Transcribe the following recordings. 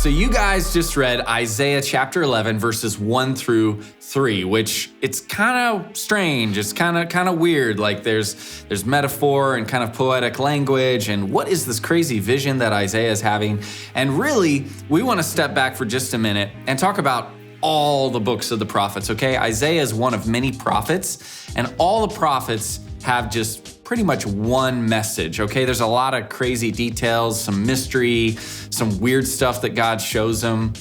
So you guys just read Isaiah chapter 11, verses 1 through 3, which it's kind of strange. It's kind of weird. Like there's metaphor and kind of poetic language. And what is this crazy vision that Isaiah is having? And really, we want to step back for just a minute and talk about all the books of the prophets, okay? Isaiah is one of many prophets, and all the prophets have just pretty much one message, okay? There's a lot of crazy details, some mystery, some weird stuff that God shows them.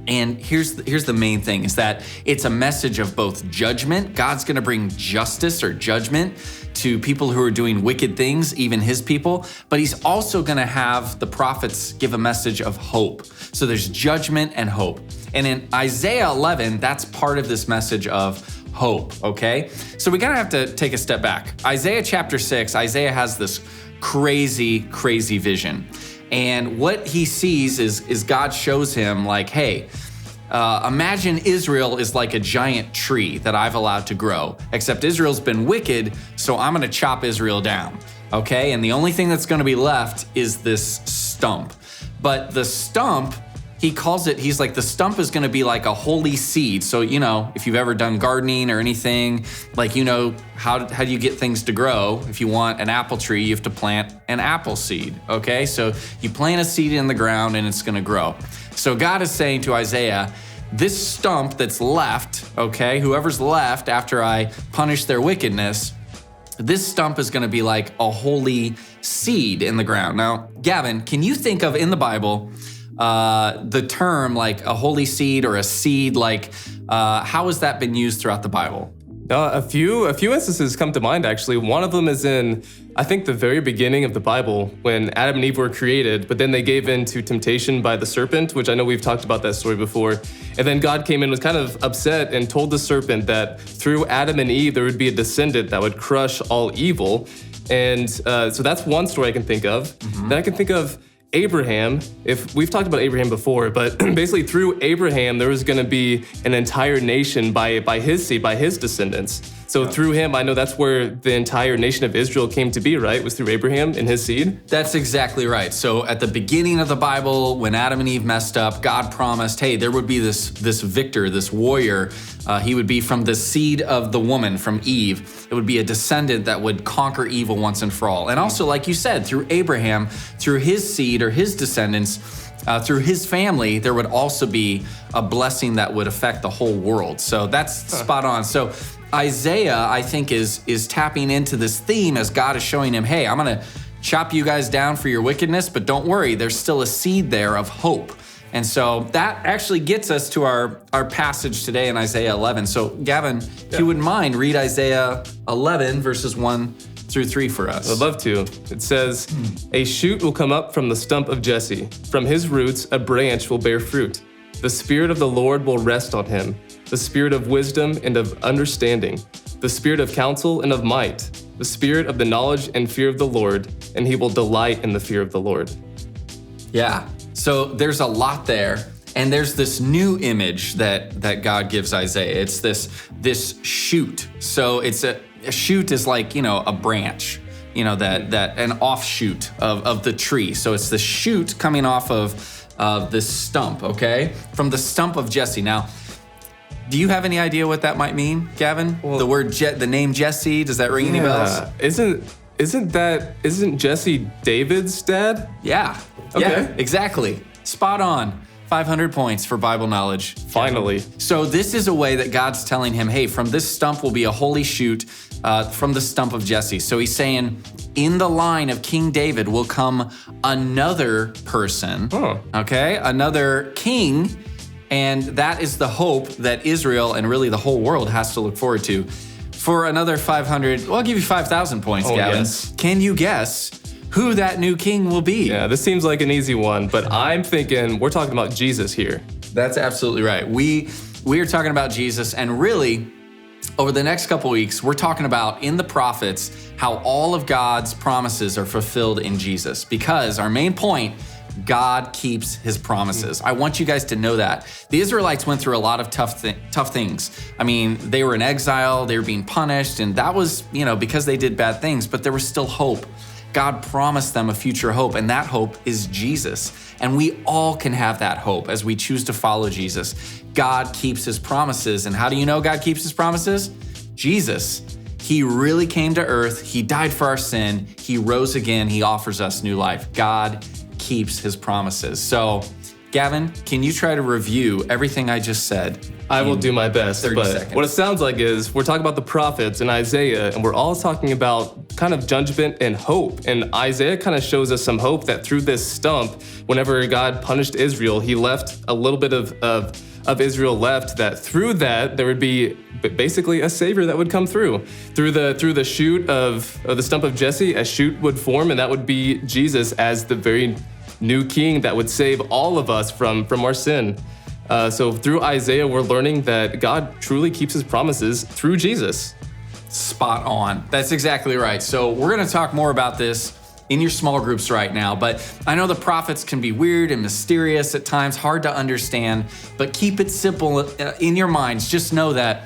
And here's the main thing, is that it's a message of both judgment. God's gonna bring justice or judgment to people who are doing wicked things, even his people, but he's also gonna have the prophets give a message of hope. So there's judgment and hope. And in Isaiah 11, that's part of this message of hope, okay? So we gotta have to take a step back. Isaiah chapter 6, Isaiah has this crazy vision. And what he sees is God shows him like, hey, imagine Israel is like a giant tree that I've allowed to grow, except Israel's been wicked, so I'm gonna chop Israel down, okay? And the only thing that's gonna be left is this stump. But the stump, he calls it, he's like, the stump is gonna be like a holy seed. So, you know, if you've ever done gardening or anything, like, you know, how do you get things to grow? If you want an apple tree, you have to plant an apple seed, okay? So you plant a seed in the ground and it's gonna grow. So God is saying to Isaiah, this stump that's left, okay, whoever's left after I punish their wickedness, this stump is gonna be like a holy seed in the ground. Now, Gavin, can you think of in the Bible, the term like a holy seed or a seed, like how has that been used throughout the Bible? A few instances come to mind, actually. One of them is in, I think, the very beginning of the Bible when Adam and Eve were created, but then they gave in to temptation by the serpent, which I know we've talked about that story before. And then God came in and was kind of upset and told the serpent that through Adam and Eve, there would be a descendant that would crush all evil. And so that's one story I can think of. Then I can think of Abraham. If we've talked about Abraham before, but basically through Abraham, there was gonna be an entire nation by his seed, by his descendants. So through him, I know that's where the entire nation of Israel came to be, right? Was through Abraham and his seed? That's exactly right. So at the beginning of the Bible, when Adam and Eve messed up, God promised, hey, there would be this victor, this warrior. He would be from the seed of the woman, from Eve. It would be a descendant that would conquer evil once and for all. And also, like you said, through Abraham, through his seed or his descendants, through his family, there would also be a blessing that would affect the whole world. So that's spot on. So Isaiah, I think, is tapping into this theme as God is showing him, hey, I'm gonna chop you guys down for your wickedness, but don't worry, there's still a seed there of hope. And so that actually gets us to our passage today in Isaiah 11. So Gavin, if you wouldn't mind, read Isaiah 11 verses 1 through 3 for us. I'd love to. It says, a shoot will come up from the stump of Jesse. From his roots, a branch will bear fruit. The Spirit of the Lord will rest on him, the Spirit of wisdom and of understanding, the Spirit of counsel and of might, the Spirit of the knowledge and fear of the Lord, and he will delight in the fear of the Lord. Yeah, so there's a lot there. And there's this new image that God gives Isaiah. It's this shoot. So it's a shoot is like, you know, a branch, you know, that an offshoot of the tree. So it's the shoot coming off of this stump, okay? From the stump of Jesse. Now, do you have any idea what that might mean, Gavin? Well, the name Jesse, does that ring any bells? Isn't Jesse David's dad? Yeah. Okay. Yeah, exactly. Spot on. 500 points for Bible knowledge. Finally. So this is a way that God's telling him, hey, from this stump will be a holy shoot from the stump of Jesse. So he's saying, in the line of King David will come another person, okay? Another king, and that is the hope that Israel and really the whole world has to look forward to. For another 500, well, I'll give you 5,000 points, Gavin. Yes. Can you guess who that new king will be? Yeah, this seems like an easy one, but I'm thinking we're talking about Jesus here. That's absolutely right. We are talking about Jesus, and really, over the next couple weeks, we're talking about in the prophets how all of God's promises are fulfilled in Jesus. Because our main point, God keeps his promises. I want you guys to know that. The Israelites went through a lot of tough things. I mean, they were in exile, they were being punished, and that was, because they did bad things, but there was still hope. God promised them a future hope, and that hope is Jesus. And we all can have that hope as we choose to follow Jesus. God keeps his promises. And how do you know God keeps his promises? Jesus. He really came to earth. He died for our sin. He rose again. He offers us new life. God keeps his promises. So, Gavin, can you try to review everything I just said? I will do my best, 30 but seconds. what it sounds like is we're talking about the prophets in Isaiah, and we're all talking about kind of judgment and hope. And Isaiah kind of shows us some hope that through this stump, whenever God punished Israel, he left a little bit of Israel left, that through that there would be basically a savior that would come through the shoot of the stump of Jesse. A shoot would form, and that would be Jesus as the very new king that would save all of us from our sin. So through Isaiah, we're learning that God truly keeps his promises through Jesus. Spot on. That's exactly right. So we're going to talk more about this in your small groups right now, but I know the prophets can be weird and mysterious at times, hard to understand, but keep it simple in your minds. Just know that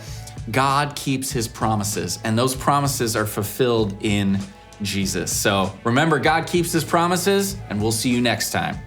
God keeps his promises, and those promises are fulfilled in Jesus. So remember, God keeps his promises, and we'll see you next time.